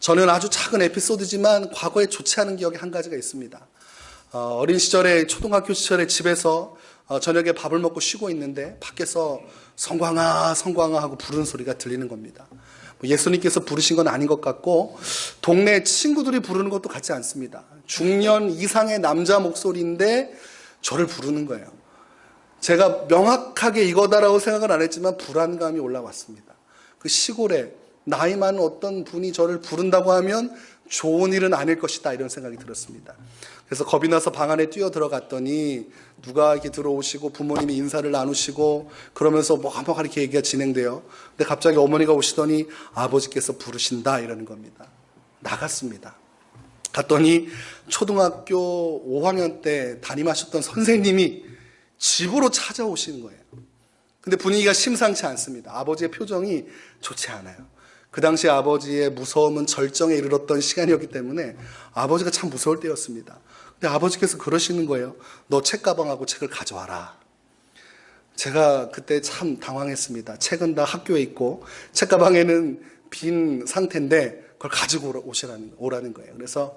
저는 아주 작은 에피소드지만 과거에 좋지 않은 기억이 한 가지가 있습니다. 어린 시절에, 초등학교 시절에 집에서 저녁에 밥을 먹고 쉬고 있는데 밖에서 성광아 성광아 하고 부르는 소리가 들리는 겁니다. 예수님께서 부르신 건 아닌 것 같고 동네 친구들이 부르는 것도 같지 않습니다. 중년 이상의 남자 목소리인데 저를 부르는 거예요. 제가 명확하게 이거다라고 생각은 안 했지만 불안감이 올라왔습니다. 그 시골에 나이 많은 어떤 분이 저를 부른다고 하면 좋은 일은 아닐 것이다, 이런 생각이 들었습니다. 그래서 겁이 나서 방 안에 뛰어 들어갔더니 누가 이렇게 들어오시고 부모님이 인사를 나누시고 그러면서 뭐 이렇게 얘기가 진행돼요. 근데 갑자기 어머니가 오시더니 아버지께서 부르신다, 이러는 겁니다. 나갔습니다. 갔더니 초등학교 5학년 때 담임하셨던 선생님이 집으로 찾아오시는 거예요. 근데 분위기가 심상치 않습니다. 아버지의 표정이 좋지 않아요. 그 당시 아버지의 무서움은 절정에 이르렀던 시간이었기 때문에 아버지가 참 무서울 때였습니다. 근데 아버지께서 그러시는 거예요. 너 책가방하고 책을 가져와라. 제가 그때 참 당황했습니다. 책은 다 학교에 있고 책가방에는 빈 상태인데 그걸 가지고 오라는 거예요. 그래서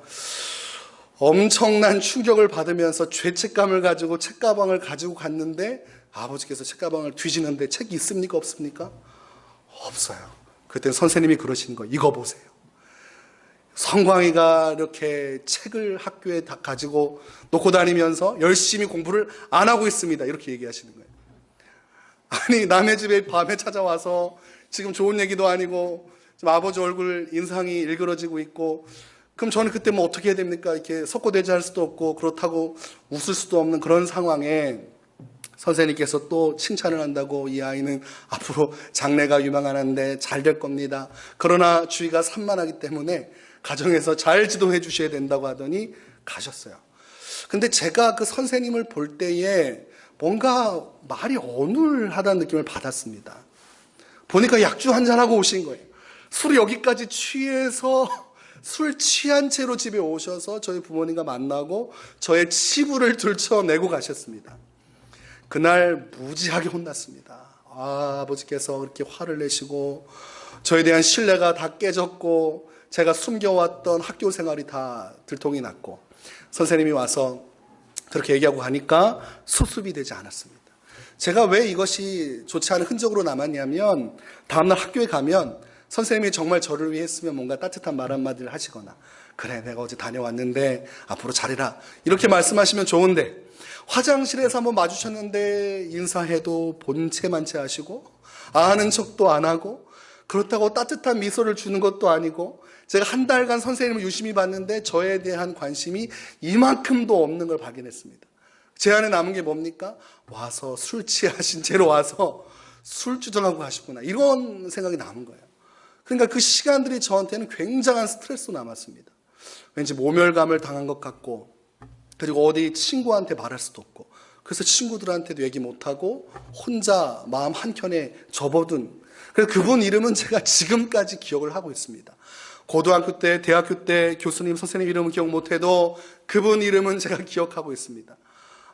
엄청난 충격을 받으면서 죄책감을 가지고 책가방을 가지고 갔는데 아버지께서 책가방을 뒤지는데 책이 있습니까? 없습니까? 없어요. 그때 선생님이 그러시는 거예요. 이거 보세요. 성광이가 이렇게 책을 학교에 다 가지고 놓고 다니면서 열심히 공부를 안 하고 있습니다. 이렇게 얘기하시는 거예요. 아니, 남의 집에 밤에 찾아와서 지금 좋은 얘기도 아니고 지금 아버지 얼굴 인상이 일그러지고 있고, 그럼 저는 그때 뭐 어떻게 해야 됩니까? 이렇게 석고대죄할 수도 없고 그렇다고 웃을 수도 없는 그런 상황에 선생님께서 또 칭찬을 한다고 이 아이는 앞으로 장래가 유망하는데 잘 될 겁니다. 그러나 주의가 산만하기 때문에 가정에서 잘 지도해 주셔야 된다고 하더니 가셨어요. 근데 제가 그 선생님을 볼 때에 뭔가 말이 어눌하다는 느낌을 받았습니다. 보니까 약주 한잔하고 오신 거예요. 술이 여기까지 취해서 술 취한 채로 집에 오셔서 저희 부모님과 만나고 저의 치부를 들춰내고 가셨습니다. 그날 무지하게 혼났습니다. 아버지께서 그렇게 화를 내시고 저에 대한 신뢰가 다 깨졌고 제가 숨겨왔던 학교 생활이 다 들통이 났고 선생님이 와서 그렇게 얘기하고 가니까 수습이 되지 않았습니다. 제가 왜 이것이 좋지 않은 흔적으로 남았냐면 다음날 학교에 가면 선생님이 정말 저를 위해 했으면 뭔가 따뜻한 말 한마디를 하시거나 그래 내가 어제 다녀왔는데 앞으로 잘해라 이렇게 말씀하시면 좋은데 화장실에서 한번 마주쳤는데 인사해도 본체만 채 하시고 아는 척도 안 하고 그렇다고 따뜻한 미소를 주는 것도 아니고 제가 한 달간 선생님을 유심히 봤는데 저에 대한 관심이 이만큼도 없는 걸 발견했습니다. 제 안에 남은 게 뭡니까? 와서 술 취하신 채로 와서 술 주정하고 가셨구나 이런 생각이 남은 거예요. 그러니까 그 시간들이 저한테는 굉장한 스트레스로 남았습니다. 왠지 모멸감을 당한 것 같고 그리고 어디 친구한테 말할 수도 없고 그래서 친구들한테도 얘기 못하고 혼자 마음 한켠에 접어둔 그래서 그분 이름은 제가 지금까지 기억을 하고 있습니다. 고등학교 때, 대학교 때 교수님, 선생님 이름은 기억 못해도 그분 이름은 제가 기억하고 있습니다.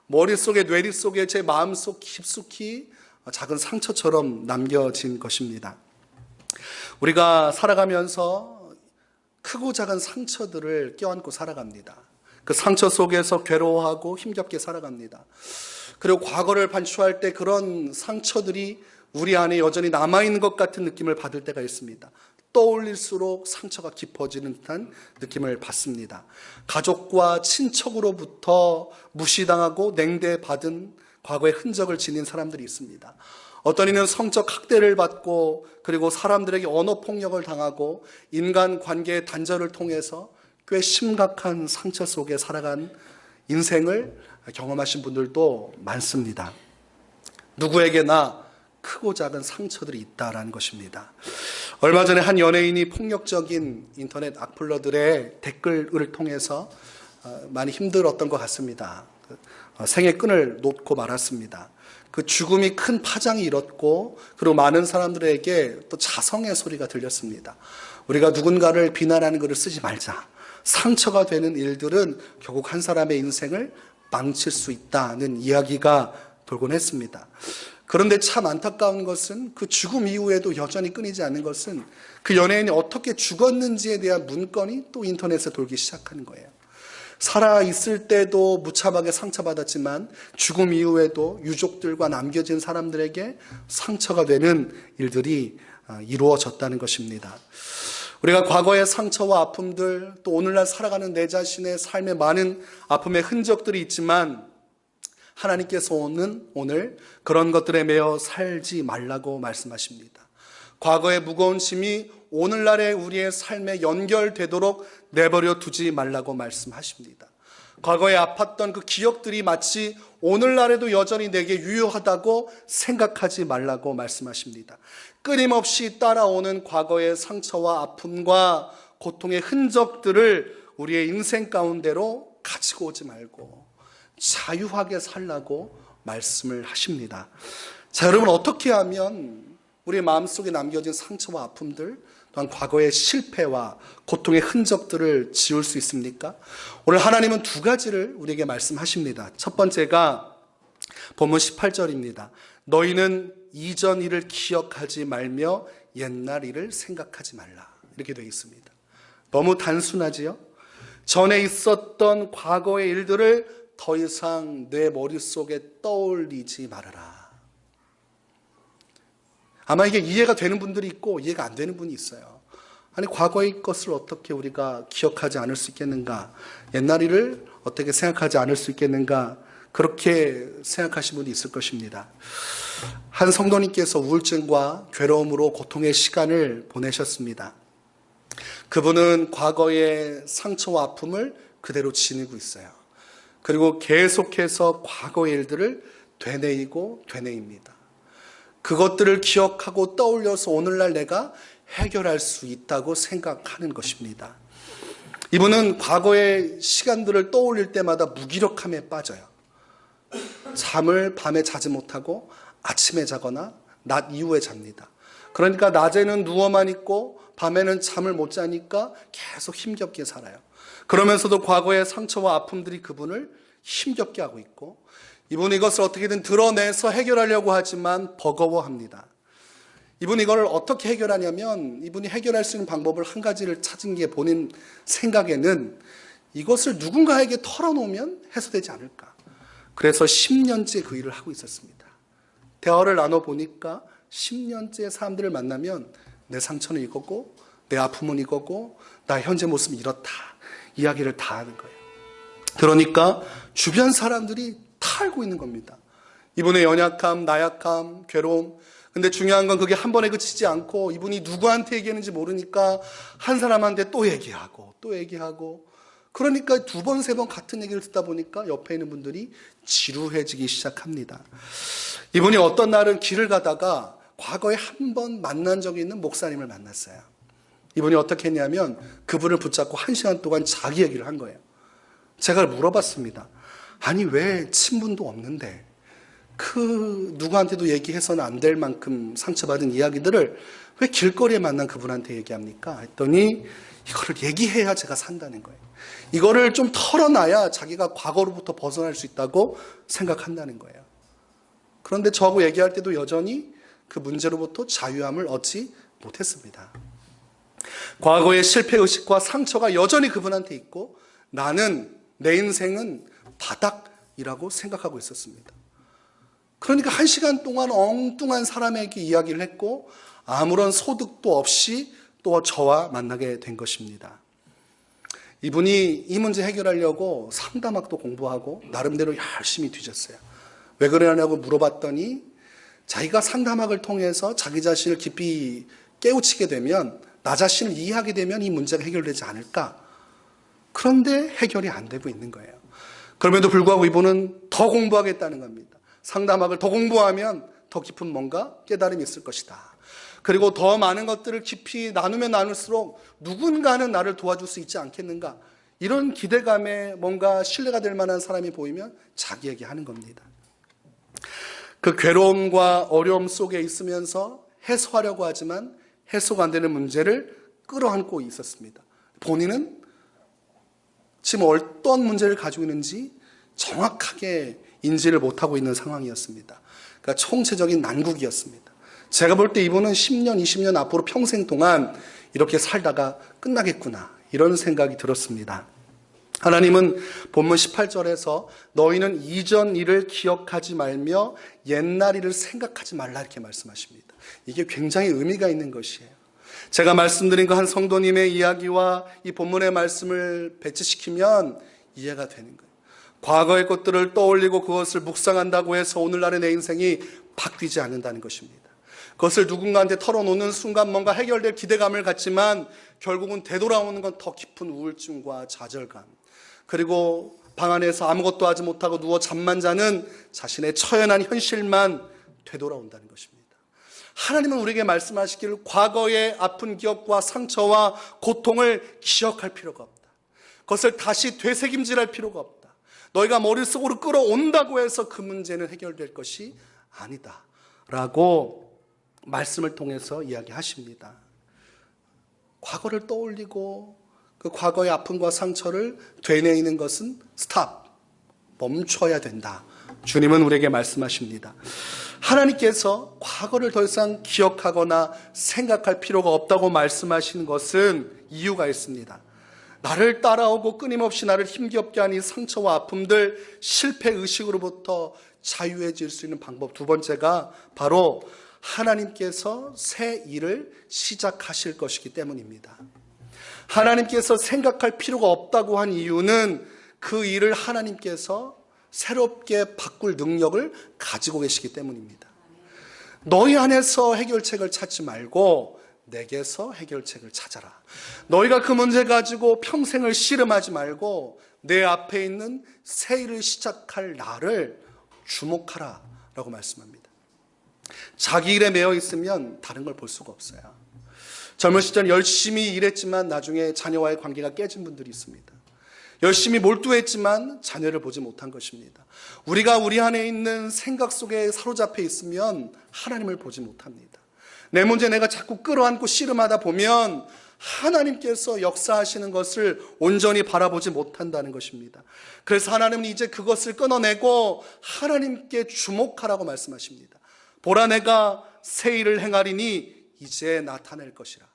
머릿속에, 뇌리 속에 제 마음속 깊숙이 작은 상처처럼 남겨진 것입니다. 우리가 살아가면서 크고 작은 상처들을 껴안고 살아갑니다. 그 상처 속에서 괴로워하고 힘겹게 살아갑니다. 그리고 과거를 반추할 때 그런 상처들이 우리 안에 여전히 남아있는 것 같은 느낌을 받을 때가 있습니다. 떠올릴수록 상처가 깊어지는 듯한 느낌을 받습니다. 가족과 친척으로부터 무시당하고 냉대받은 과거의 흔적을 지닌 사람들이 있습니다. 어떤 이는 성적 학대를 받고 그리고 사람들에게 언어폭력을 당하고 인간관계의 단절을 통해서 꽤 심각한 상처 속에 살아간 인생을 경험하신 분들도 많습니다. 누구에게나 크고 작은 상처들이 있다라는 것입니다. 얼마 전에 한 연예인이 폭력적인 인터넷 악플러들의 댓글을 통해서 많이 힘들었던 것 같습니다. 생의 끈을 놓고 말았습니다. 그 죽음이 큰 파장이 일었고 그리고 많은 사람들에게 또 자성의 소리가 들렸습니다. 우리가 누군가를 비난하는 글을 쓰지 말자. 상처가 되는 일들은 결국 한 사람의 인생을 망칠 수 있다는 이야기가 돌곤 했습니다. 그런데 참 안타까운 것은 그 죽음 이후에도 여전히 끊이지 않는 것은 그 연예인이 어떻게 죽었는지에 대한 문건이 또 인터넷에 돌기 시작하는 거예요. 살아있을 때도 무참하게 상처받았지만 죽음 이후에도 유족들과 남겨진 사람들에게 상처가 되는 일들이 이루어졌다는 것입니다. 우리가 과거의 상처와 아픔들, 또 오늘날 살아가는 내 자신의 삶에 많은 아픔의 흔적들이 있지만 하나님께서는 오늘 그런 것들에 매여 살지 말라고 말씀하십니다. 과거의 무거운 짐이 오늘날의 우리의 삶에 연결되도록 내버려 두지 말라고 말씀하십니다. 과거에 아팠던 그 기억들이 마치 오늘날에도 여전히 내게 유효하다고 생각하지 말라고 말씀하십니다. 끊임없이 따라오는 과거의 상처와 아픔과 고통의 흔적들을 우리의 인생 가운데로 가지고 오지 말고 자유하게 살라고 말씀을 하십니다. 자, 여러분, 어떻게 하면 우리의 마음속에 남겨진 상처와 아픔들, 또한 과거의 실패와 고통의 흔적들을 지울 수 있습니까? 오늘 하나님은 두 가지를 우리에게 말씀하십니다. 첫 번째가 본문 18절입니다. 너희는 이전 일을 기억하지 말며 옛날 일을 생각하지 말라. 이렇게 되어 있습니다. 너무 단순하지요? 전에 있었던 과거의 일들을 더 이상 내 머릿속에 떠올리지 말아라. 아마 이게 이해가 되는 분들이 있고 이해가 안 되는 분이 있어요. 아니, 과거의 것을 어떻게 우리가 기억하지 않을 수 있겠는가? 옛날 일을 어떻게 생각하지 않을 수 있겠는가? 그렇게 생각하신 분이 있을 것입니다. 한 성도님께서 우울증과 괴로움으로 고통의 시간을 보내셨습니다. 그분은 과거의 상처와 아픔을 그대로 지니고 있어요. 그리고 계속해서 과거의 일들을 되뇌입니다. 그것들을 기억하고 떠올려서 오늘날 내가 해결할 수 있다고 생각하는 것입니다. 이분은 과거의 시간들을 떠올릴 때마다 무기력함에 빠져요. 잠을 밤에 자지 못하고 아침에 자거나 낮 이후에 잡니다. 그러니까 낮에는 누워만 있고 밤에는 잠을 못 자니까 계속 힘겹게 살아요. 그러면서도 과거의 상처와 아픔들이 그분을 힘겹게 하고 있고, 이분은 이것을 어떻게든 드러내서 해결하려고 하지만 버거워합니다. 이분이 이걸 어떻게 해결하냐면, 이분이 해결할 수 있는 방법을 한 가지를 찾은 게 본인 생각에는 이것을 누군가에게 털어놓으면 해소되지 않을까. 그래서 10년째 그 일을 하고 있었습니다. 대화를 나눠보니까 10년째 사람들을 만나면 내 상처는 이거고 내 아픔은 이거고 나 현재 모습은 이렇다, 이야기를 다 하는 거예요. 그러니까 주변 사람들이 다 알고 있는 겁니다. 이분의 연약함, 나약함, 괴로움. 근데 중요한 건 그게 한 번에 그치지 않고 이분이 누구한테 얘기하는지 모르니까 한 사람한테 또 얘기하고 또 얘기하고, 그러니까 두 번, 세 번 같은 얘기를 듣다 보니까 옆에 있는 분들이 지루해지기 시작합니다. 이분이 어떤 날은 길을 가다가 과거에 한 번 만난 적이 있는 목사님을 만났어요. 이분이 어떻게 했냐면 그분을 붙잡고 1시간 동안 자기 얘기를 한 거예요. 제가 물어봤습니다. 아니, 왜 친분도 없는데 그 누구한테도 얘기해서는 안 될 만큼 상처받은 이야기들을 왜 길거리에 만난 그분한테 얘기합니까? 했더니 이거를 얘기해야 제가 산다는 거예요. 이거를 좀 털어놔야 자기가 과거로부터 벗어날 수 있다고 생각한다는 거예요. 그런데 저하고 얘기할 때도 여전히 그 문제로부터 자유함을 얻지 못했습니다. 과거의 실패의식과 상처가 여전히 그분한테 있고 나는, 내 인생은 바닥이라고 생각하고 있었습니다. 그러니까 1시간 동안 엉뚱한 사람에게 이야기를 했고 아무런 소득도 없이 또 저와 만나게 된 것입니다. 이분이 이 문제 해결하려고 상담학도 공부하고 나름대로 열심히 뒤졌어요. 왜 그러냐고 물어봤더니 자기가 상담학을 통해서 자기 자신을 깊이 깨우치게 되면, 나 자신을 이해하게 되면 이 문제가 해결되지 않을까. 그런데 해결이 안 되고 있는 거예요. 그럼에도 불구하고 이분은 더 공부하겠다는 겁니다. 상담학을 더 공부하면 더 깊은 뭔가 깨달음이 있을 것이다. 그리고 더 많은 것들을 깊이 나누면 나눌수록 누군가는 나를 도와줄 수 있지 않겠는가. 이런 기대감에 뭔가 신뢰가 될 만한 사람이 보이면 자기에게 하는 겁니다. 그 괴로움과 어려움 속에 있으면서 해소하려고 하지만 해소가 안 되는 문제를 끌어안고 있었습니다. 본인은 지금 어떤 문제를 가지고 있는지 정확하게 인지를 못하고 있는 상황이었습니다. 그러니까 총체적인 난국이었습니다. 제가 볼 때 이분은 10년, 20년 앞으로 평생 동안 이렇게 살다가 끝나겠구나, 이런 생각이 들었습니다. 하나님은 본문 18절에서 너희는 이전 일을 기억하지 말며 옛날 일을 생각하지 말라, 이렇게 말씀하십니다. 이게 굉장히 의미가 있는 것이에요. 제가 말씀드린 그 한 성도님의 이야기와 이 본문의 말씀을 배치시키면 이해가 되는 거예요. 과거의 것들을 떠올리고 그것을 묵상한다고 해서 오늘날의 내 인생이 바뀌지 않는다는 것입니다. 그것을 누군가한테 털어놓는 순간 뭔가 해결될 기대감을 갖지만 결국은 되돌아오는 건 더 깊은 우울증과 좌절감, 그리고 방 안에서 아무것도 하지 못하고 누워 잠만 자는 자신의 처연한 현실만 되돌아온다는 것입니다. 하나님은 우리에게 말씀하시기를 과거의 아픈 기억과 상처와 고통을 기억할 필요가 없다. 그것을 다시 되새김질할 필요가 없다. 너희가 머릿속으로 끌어온다고 해서 그 문제는 해결될 것이 아니다 라고 말씀을 통해서 이야기하십니다. 과거를 떠올리고 그 과거의 아픔과 상처를 되뇌이는 것은 스탑, 멈춰야 된다. 주님은 우리에게 말씀하십니다. 하나님께서 과거를 더 이상 기억하거나 생각할 필요가 없다고 말씀하신 것은 이유가 있습니다. 나를 따라오고 끊임없이 나를 힘겹게 하는 상처와 아픔들, 실패의식으로부터 자유해질 수 있는 방법, 두 번째가 바로 하나님께서 새 일을 시작하실 것이기 때문입니다. 하나님께서 생각할 필요가 없다고 한 이유는 그 일을 하나님께서 새롭게 바꿀 능력을 가지고 계시기 때문입니다. 너희 안에서 해결책을 찾지 말고 내게서 해결책을 찾아라. 너희가 그 문제 가지고 평생을 씨름하지 말고 내 앞에 있는 새 일을 시작할 나를 주목하라 라고 말씀합니다. 자기 일에 매여 있으면 다른 걸 볼 수가 없어요. 젊은 시절 열심히 일했지만 나중에 자녀와의 관계가 깨진 분들이 있습니다. 열심히 몰두했지만 자녀를 보지 못한 것입니다. 우리가 우리 안에 있는 생각 속에 사로잡혀 있으면 하나님을 보지 못합니다. 내 문제 내가 자꾸 끌어안고 씨름하다 보면 하나님께서 역사하시는 것을 온전히 바라보지 못한다는 것입니다. 그래서 하나님은 이제 그것을 끊어내고 하나님께 주목하라고 말씀하십니다. 보라, 내가 새 일을 행하리니 이제 나타낼 것이라.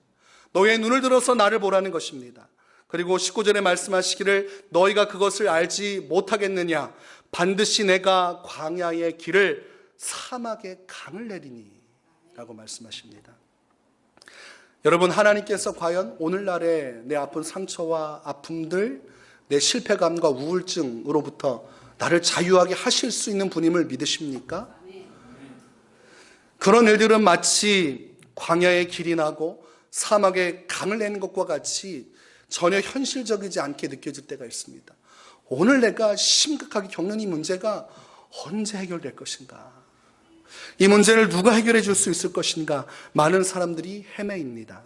너의 눈을 들어서 나를 보라는 것입니다. 그리고 19절에 말씀하시기를 너희가 그것을 알지 못하겠느냐, 반드시 내가 광야의 길을 사막의 강을 내리니 라고 말씀하십니다. 여러분, 하나님께서 과연 오늘날의 내 아픈 상처와 아픔들, 내 실패감과 우울증으로부터 나를 자유하게 하실 수 있는 분임을 믿으십니까? 그런 일들은 마치 광야의 길이 나고 사막에 강을 내는 것과 같이 전혀 현실적이지 않게 느껴질 때가 있습니다. 오늘 내가 심각하게 겪는 이 문제가 언제 해결될 것인가? 이 문제를 누가 해결해 줄 수 있을 것인가? 많은 사람들이 헤매입니다.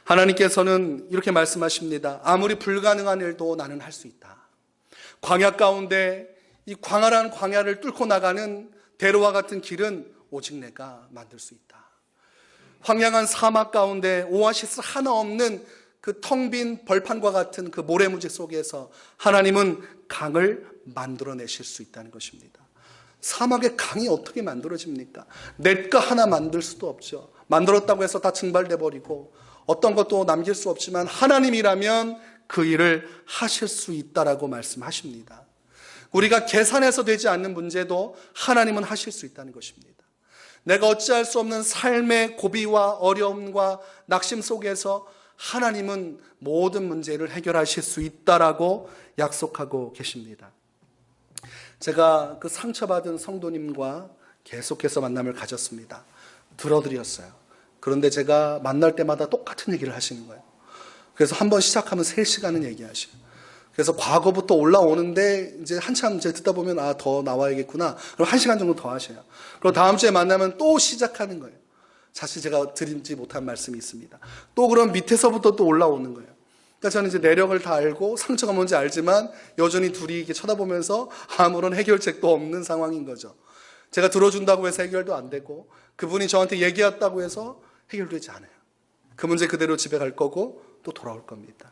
하나님께서는 이렇게 말씀하십니다. 아무리 불가능한 일도 나는 할 수 있다. 광야 가운데 이 광활한 광야를 뚫고 나가는 대로와 같은 길은 오직 내가 만들 수 있다. 황량한 사막 가운데 오아시스 하나 없는 그 텅 빈 벌판과 같은 그 모래무지 속에서 하나님은 강을 만들어내실 수 있다는 것입니다. 사막에 강이 어떻게 만들어집니까? 냇가 하나 만들 수도 없죠. 만들었다고 해서 다 증발돼 버리고 어떤 것도 남길 수 없지만 하나님이라면 그 일을 하실 수 있다라고 말씀하십니다. 우리가 계산해서 되지 않는 문제도 하나님은 하실 수 있다는 것입니다. 내가 어찌할 수 없는 삶의 고비와 어려움과 낙심 속에서 하나님은 모든 문제를 해결하실 수 있다라고 약속하고 계십니다. 제가 그 상처받은 성도님과 계속해서 만남을 가졌습니다. 들어드렸어요. 그런데 제가 만날 때마다 똑같은 얘기를 하시는 거예요. 그래서 한번 시작하면 3시간은 얘기하셔요. 그래서 과거부터 올라오는데 이제 한참 이제 듣다 보면 더 나와야겠구나. 그럼 1시간 정도 더 하셔요. 그리고 다음 주에 만나면 또 시작하는 거예요. 사실 제가 드리지 못한 말씀이 있습니다. 또 그럼 밑에서부터 또 올라오는 거예요. 그러니까 저는 이제 내력을 다 알고 상처가 뭔지 알지만 여전히 둘이 이렇게 쳐다보면서 아무런 해결책도 없는 상황인 거죠. 제가 들어준다고 해서 해결도 안 되고 그분이 저한테 얘기했다고 해서 해결되지 않아요. 그 문제 그대로 집에 갈 거고 또 돌아올 겁니다.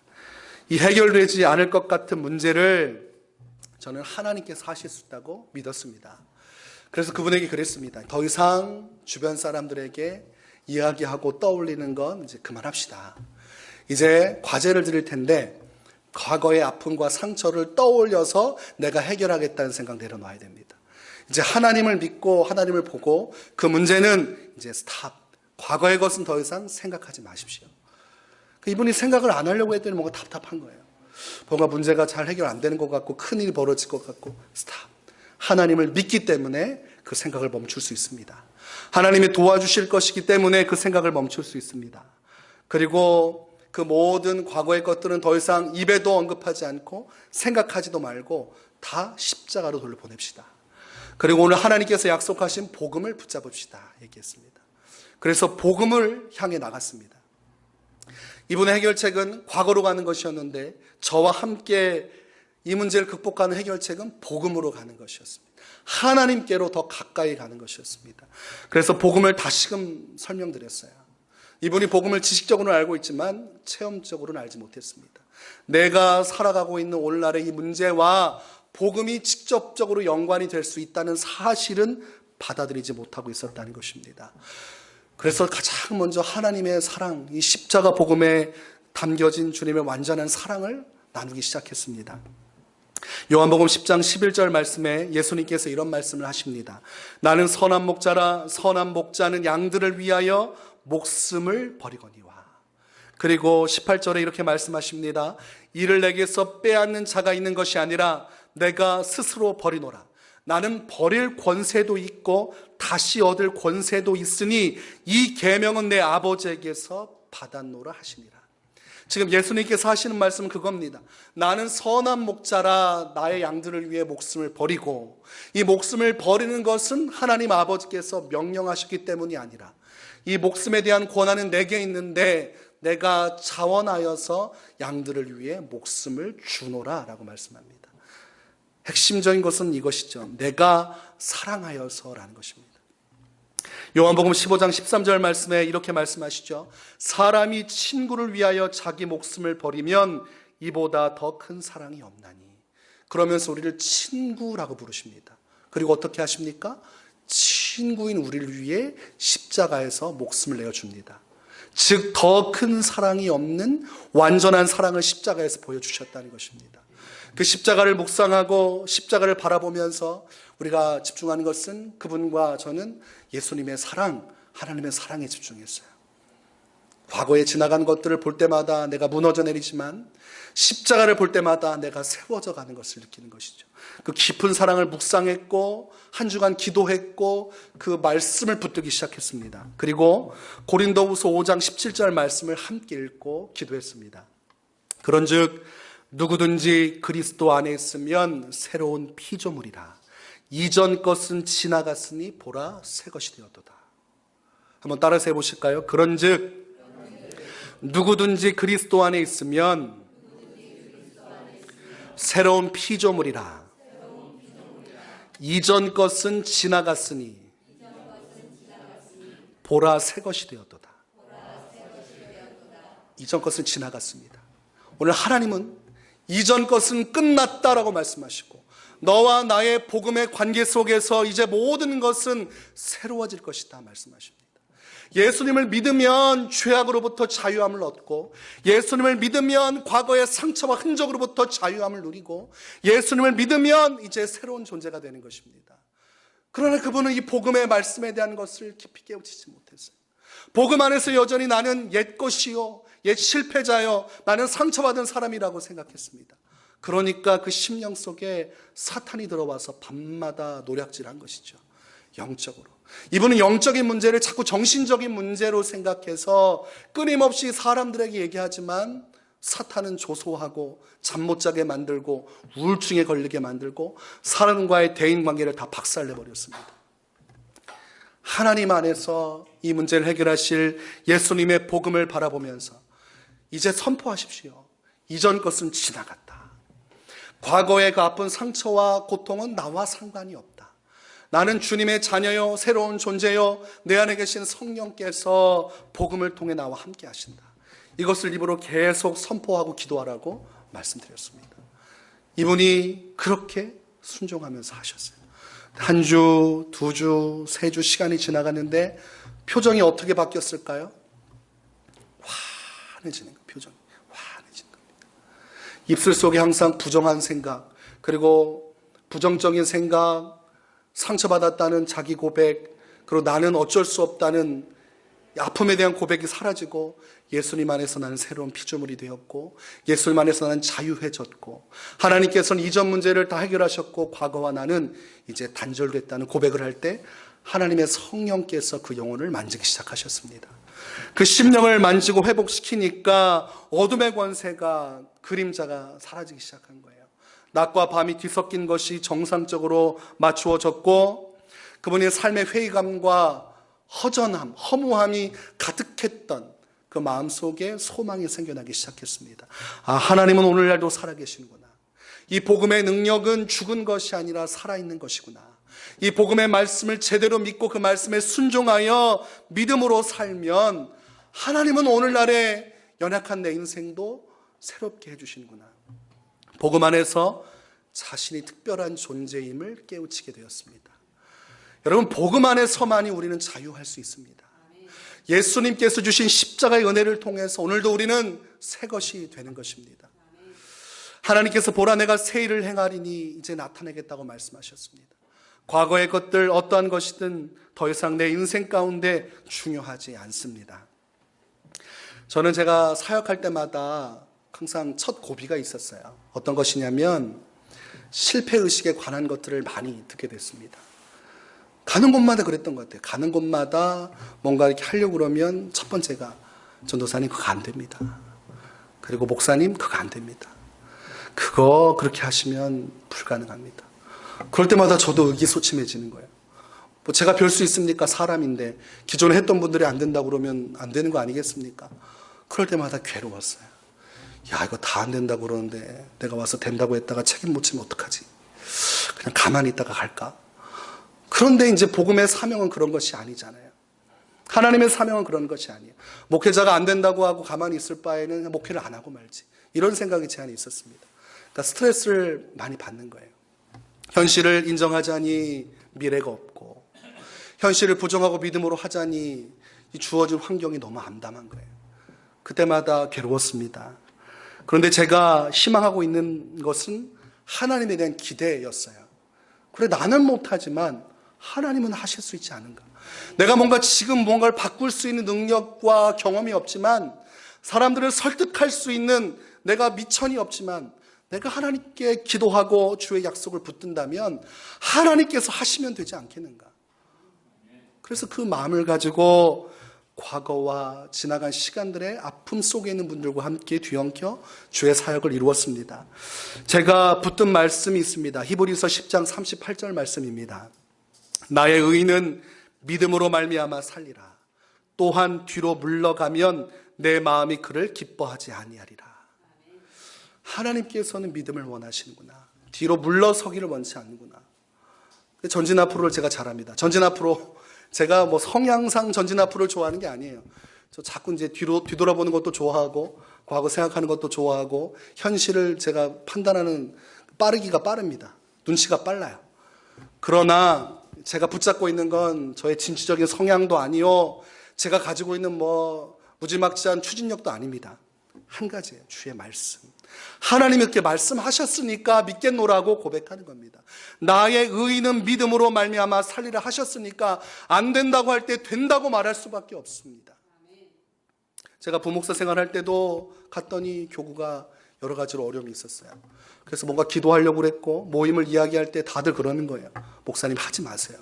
이 해결되지 않을 것 같은 문제를 저는 하나님께서 하실 수 있다고 믿었습니다. 그래서 그분에게 그랬습니다. 더 이상 주변 사람들에게 이야기하고 떠올리는 건 이제 그만합시다. 이제 과제를 드릴 텐데 과거의 아픔과 상처를 떠올려서 내가 해결하겠다는 생각 내려놔야 됩니다. 이제 하나님을 믿고 하나님을 보고 그 문제는 이제 스탑. 과거의 것은 더 이상 생각하지 마십시오. 이분이 생각을 안 하려고 했더니 뭔가 답답한 거예요. 뭔가 문제가 잘 해결 안 되는 것 같고 큰일이 벌어질 것 같고 스탑. 하나님을 믿기 때문에 그 생각을 멈출 수 있습니다. 하나님이 도와주실 것이기 때문에 그 생각을 멈출 수 있습니다. 그리고 그 모든 과거의 것들은 더 이상 입에도 언급하지 않고 생각하지도 말고 다 십자가로 돌려보냅시다. 그리고 오늘 하나님께서 약속하신 복음을 붙잡읍시다 얘기했습니다. 그래서 복음을 향해 나갔습니다. 이분의 해결책은 과거로 가는 것이었는데 저와 함께 이 문제를 극복하는 해결책은 복음으로 가는 것이었습니다. 하나님께로 더 가까이 가는 것이었습니다. 그래서 복음을 다시금 설명드렸어요. 이분이 복음을 지식적으로는 알고 있지만 체험적으로는 알지 못했습니다. 내가 살아가고 있는 오늘날의 이 문제와 복음이 직접적으로 연관이 될 수 있다는 사실은 받아들이지 못하고 있었다는 것입니다. 그래서 가장 먼저 하나님의 사랑, 이 십자가 복음에 담겨진 주님의 완전한 사랑을 나누기 시작했습니다. 요한복음 10장 11절 말씀에 예수님께서 이런 말씀을 하십니다. 나는 선한 목자라 선한 목자는 양들을 위하여 목숨을 버리거니와. 그리고 18절에 이렇게 말씀하십니다. 이를 내게서 빼앗는 자가 있는 것이 아니라 내가 스스로 버리노라. 나는 버릴 권세도 있고 다시 얻을 권세도 있으니 이 계명은 내 아버지에게서 받았노라 하시니라. 지금 예수님께서 하시는 말씀은 그겁니다. 나는 선한 목자라 나의 양들을 위해 목숨을 버리고, 이 목숨을 버리는 것은 하나님 아버지께서 명령하셨기 때문이 아니라 이 목숨에 대한 권한은 내게 있는데 내가 자원하여서 양들을 위해 목숨을 주노라 라고 말씀합니다. 핵심적인 것은 이것이죠. 내가 사랑하여서라는 것입니다. 요한복음 15장 13절 말씀에 이렇게 말씀하시죠. 사람이 친구를 위하여 자기 목숨을 버리면 이보다 더 큰 사랑이 없나니. 그러면서 우리를 친구라고 부르십니다. 그리고 어떻게 하십니까? 친구인 우리를 위해 십자가에서 목숨을 내어줍니다. 즉 더 큰 사랑이 없는 완전한 사랑을 십자가에서 보여주셨다는 것입니다. 그 십자가를 묵상하고 십자가를 바라보면서 우리가 집중하는 것은 그분과 저는 예수님의 사랑, 하나님의 사랑에 집중했어요. 과거에 지나간 것들을 볼 때마다 내가 무너져 내리지만 십자가를 볼 때마다 내가 세워져 가는 것을 느끼는 것이죠. 그 깊은 사랑을 묵상했고 한 주간 기도했고 그 말씀을 붙들기 시작했습니다. 그리고 고린도후서 5장 17절 말씀을 함께 읽고 기도했습니다. 그런즉 누구든지 그리스도 안에 있으면 새로운 피조물이라. 이전 것은 지나갔으니 보라 새 것이 되었도다. 한번 따라서 해보실까요? 그런즉 누구든지 그리스도 안에 있으면 새로운 피조물이라. 이전 것은 지나갔으니 보라 새 것이 되었도다. 이전 것은 지나갔습니다. 오늘 하나님은 이전 것은 끝났다라고 말씀하시고 너와 나의 복음의 관계 속에서 이제 모든 것은 새로워질 것이다 말씀하십니다. 예수님을 믿으면 죄악으로부터 자유함을 얻고, 예수님을 믿으면 과거의 상처와 흔적으로부터 자유함을 누리고, 예수님을 믿으면 이제 새로운 존재가 되는 것입니다. 그러나 그분은 이 복음의 말씀에 대한 것을 깊이 깨우치지 못했어요. 복음 안에서 여전히 나는 옛 것이요, 옛 실패자요, 나는 상처받은 사람이라고 생각했습니다. 그러니까 그 심령 속에 사탄이 들어와서 밤마다 노략질한 것이죠. 영적으로. 이분은 영적인 문제를 자꾸 정신적인 문제로 생각해서 끊임없이 사람들에게 얘기하지만 사탄은 조소하고 잠 못 자게 만들고 우울증에 걸리게 만들고 사람과의 대인관계를 다 박살내버렸습니다. 하나님 안에서 이 문제를 해결하실 예수님의 복음을 바라보면서 이제 선포하십시오. 이전 것은 지나갔다. 과거의 그 아픈 상처와 고통은 나와 상관이 없다. 나는 주님의 자녀요, 새로운 존재요, 내 안에 계신 성령께서 복음을 통해 나와 함께 하신다. 이것을 입으로 계속 선포하고 기도하라고 말씀드렸습니다. 이분이 그렇게 순종하면서 하셨어요. 한 주, 두 주, 세 주 시간이 지나갔는데 표정이 어떻게 바뀌었을까요? 환해지는 거예요. 표정이 환해지는 겁니다. 입술 속에 항상 부정한 생각, 그리고 부정적인 생각, 상처받았다는 자기 고백, 그리고 나는 어쩔 수 없다는 아픔에 대한 고백이 사라지고 예수님 안에서 나는 새로운 피조물이 되었고 예수님 안에서 나는 자유해졌고 하나님께서는 이전 문제를 다 해결하셨고 과거와 나는 이제 단절됐다는 고백을 할 때 하나님의 성령께서 그 영혼을 만지기 시작하셨습니다. 그 심령을 만지고 회복시키니까 어둠의 권세가, 그림자가 사라지기 시작한 거예요. 낮과 밤이 뒤섞인 것이 정상적으로 맞추어졌고 그분의 삶의 회의감과 허전함, 허무함이 가득했던 그 마음속에 소망이 생겨나기 시작했습니다. 아, 하나님은 오늘날도 살아계시는구나. 이 복음의 능력은 죽은 것이 아니라 살아있는 것이구나. 이 복음의 말씀을 제대로 믿고 그 말씀에 순종하여 믿음으로 살면 하나님은 오늘날의 연약한 내 인생도 새롭게 해주시는구나. 복음 안에서 자신이 특별한 존재임을 깨우치게 되었습니다. 여러분, 복음 안에서만이 우리는 자유할 수 있습니다. 예수님께서 주신 십자가의 은혜를 통해서 오늘도 우리는 새 것이 되는 것입니다. 하나님께서 보라 내가 새 일을 행하리니 이제 나타내겠다고 말씀하셨습니다. 과거의 것들 어떠한 것이든 더 이상 내 인생 가운데 중요하지 않습니다. 저는 제가 사역할 때마다 항상 첫 고비가 있었어요. 어떤 것이냐면 실패의식에 관한 것들을 많이 듣게 됐습니다. 가는 곳마다 그랬던 것 같아요. 가는 곳마다 뭔가 이렇게 하려고 그러면 첫 번째가 전도사님 그거 안 됩니다. 그리고 목사님 그거 안 됩니다. 그거 그렇게 하시면 불가능합니다. 그럴 때마다 저도 의기소침해지는 거예요. 뭐 제가 별 수 있습니까? 사람인데 기존에 했던 분들이 안 된다고 그러면 안 되는 거 아니겠습니까? 그럴 때마다 괴로웠어요. 야, 이거 다 안 된다고 그러는데 내가 와서 된다고 했다가 책임 못 지면 어떡하지? 그냥 가만히 있다가 갈까? 그런데 이제 복음의 사명은 그런 것이 아니잖아요. 하나님의 사명은 그런 것이 아니에요. 목회자가 안 된다고 하고 가만히 있을 바에는 목회를 안 하고 말지. 이런 생각이 제 안에 있었습니다. 그러니까 스트레스를 많이 받는 거예요. 현실을 인정하자니 미래가 없고 현실을 부정하고 믿음으로 하자니 이 주어진 환경이 너무 암담한 거예요. 그때마다 괴로웠습니다. 그런데 제가 희망하고 있는 것은 하나님에 대한 기대였어요. 그래, 나는 못하지만 하나님은 하실 수 있지 않은가. 내가 지금 뭔가를 바꿀 수 있는 능력과 경험이 없지만 사람들을 설득할 수 있는 내가 미천이 없지만 내가 하나님께 기도하고 주의 약속을 붙든다면 하나님께서 하시면 되지 않겠는가. 그래서 그 마음을 가지고 과거와 지나간 시간들의 아픔 속에 있는 분들과 함께 뒤엉켜 주의 사역을 이루었습니다. 제가 붙든 말씀이 있습니다. 히브리서 10장 38절 말씀입니다. 나의 의인은 믿음으로 말미암아 살리라. 또한 뒤로 물러가면 내 마음이 그를 기뻐하지 아니하리라. 하나님께서는 믿음을 원하시는구나. 뒤로 물러서기를 원치 않는구나. 전진 앞으로를 제가 잘합니다. 전진 앞으로 제가 성향상 전진 앞으로를 좋아하는 게 아니에요. 저 자꾸 이제 뒤돌아보는 것도 좋아하고 과거 생각하는 것도 좋아하고 현실을 제가 판단하는 빠르기가 빠릅니다. 눈치가 빨라요. 그러나 제가 붙잡고 있는 건 저의 진취적인 성향도 아니요, 제가 가지고 있는 무지막지한 추진력도 아닙니다. 한 가지예요. 주의 말씀. 하나님이 이렇게 말씀하셨으니까 믿겠노라고 고백하는 겁니다. 나의 의인은 믿음으로 말미암아 살리라 하셨으니까 안 된다고 할 때 된다고 말할 수밖에 없습니다. 제가 부목사 생활할 때도 갔더니 교구가 여러 가지로 어려움이 있었어요. 그래서 뭔가 기도하려고 그랬고 모임을 이야기할 때 다들 그러는 거예요. 목사님 하지 마세요.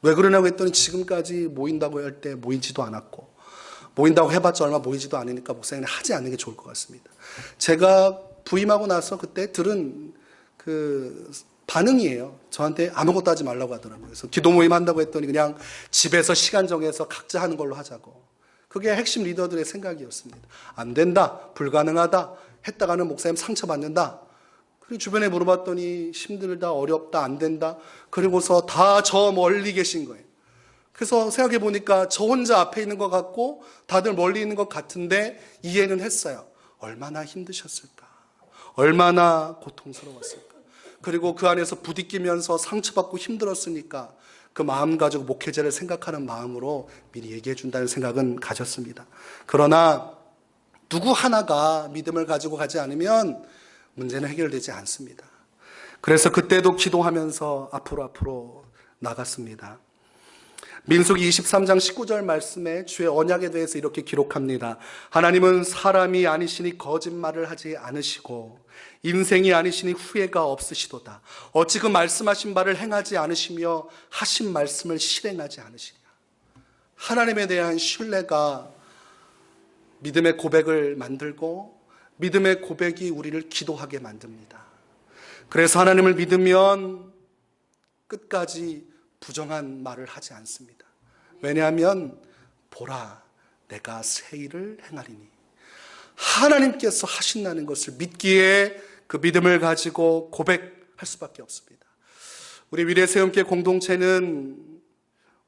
왜 그러냐고 했더니 지금까지 모인다고 할 때 모이지도 않았고 모인다고 해봤자 얼마 모이지도 않으니까 목사님은 하지 않는 게 좋을 것 같습니다. 제가 부임하고 나서 그때 들은 그 반응이에요. 저한테 아무것도 하지 말라고 하더라고요. 그래서 기도 모임 한다고 했더니 그냥 집에서 시간 정해서 각자 하는 걸로 하자고. 그게 핵심 리더들의 생각이었습니다. 안 된다, 불가능하다, 했다가는 목사님 상처받는다. 그리고 주변에 물어봤더니 힘들다, 어렵다, 안 된다. 그리고서 다 저 멀리 계신 거예요. 그래서 생각해 보니까 저 혼자 앞에 있는 것 같고 다들 멀리 있는 것 같은데 이해는 했어요. 얼마나 힘드셨을까. 얼마나 고통스러웠을까. 그리고 그 안에서 부딪히면서 상처받고 힘들었으니까 그 마음 가지고 목회자를 생각하는 마음으로 미리 얘기해 준다는 생각은 가졌습니다. 그러나 누구 하나가 믿음을 가지고 가지 않으면 문제는 해결되지 않습니다. 그래서 그때도 기도하면서 앞으로 나갔습니다. 민수기 23장 19절 말씀에 주의 언약에 대해서 이렇게 기록합니다. 하나님은 사람이 아니시니 거짓말을 하지 않으시고 인생이 아니시니 후회가 없으시도다. 어찌 그 말씀하신 바를 행하지 않으시며 하신 말씀을 실행하지 않으시냐. 하나님에 대한 신뢰가 믿음의 고백을 만들고 믿음의 고백이 우리를 기도하게 만듭니다. 그래서 하나님을 믿으면 끝까지 부정한 말을 하지 않습니다. 왜냐하면 보라 내가 새 일을 행하리니 하나님께서 하신다는 것을 믿기에 그 믿음을 가지고 고백할 수밖에 없습니다. 우리 위례세움교회 공동체는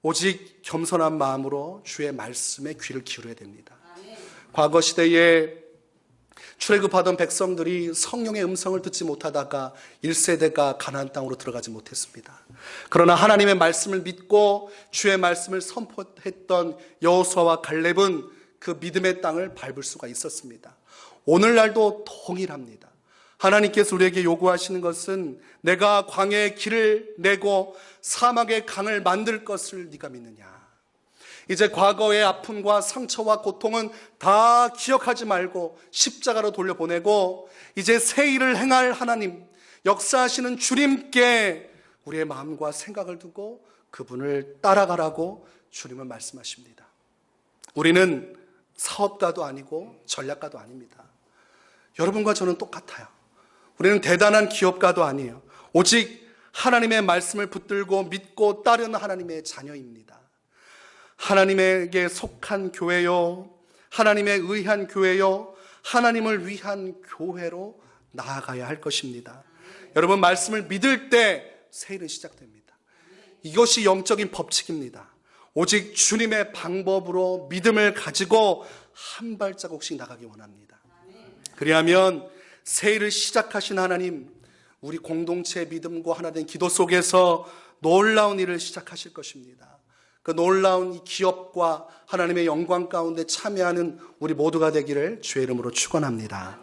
오직 겸손한 마음으로 주의 말씀에 귀를 기울여야 됩니다. 과거 시대에 출애굽하던 백성들이 성령의 음성을 듣지 못하다가 1세대가 가나안 땅으로 들어가지 못했습니다. 그러나 하나님의 말씀을 믿고 주의 말씀을 선포했던 여호수아와 갈렙은 그 믿음의 땅을 밟을 수가 있었습니다. 오늘날도 동일합니다. 하나님께서 우리에게 요구하시는 것은 내가 광야의 길을 내고 사막의 강을 만들 것을 네가 믿느냐. 이제 과거의 아픔과 상처와 고통은 다 기억하지 말고 십자가로 돌려보내고 이제 새 일을 행할 하나님, 역사하시는 주님께 우리의 마음과 생각을 두고 그분을 따라가라고 주님은 말씀하십니다. 우리는 사업가도 아니고 전략가도 아닙니다. 여러분과 저는 똑같아요. 우리는 대단한 기업가도 아니에요. 오직 하나님의 말씀을 붙들고 믿고 따르는 하나님의 자녀입니다. 하나님에게 속한 교회요, 하나님에 의한 교회요, 하나님을 위한 교회로 나아가야 할 것입니다. 여러분, 말씀을 믿을 때 새 일은 시작됩니다. 이것이 영적인 법칙입니다. 오직 주님의 방법으로 믿음을 가지고 한 발자국씩 나가기 원합니다. 그리하면 새 일을 시작하신 하나님, 우리 공동체의 믿음과 하나된 기도 속에서 놀라운 일을 시작하실 것입니다. 그 놀라운 이 기업과 하나님의 영광 가운데 참여하는 우리 모두가 되기를 주의 이름으로 축원합니다.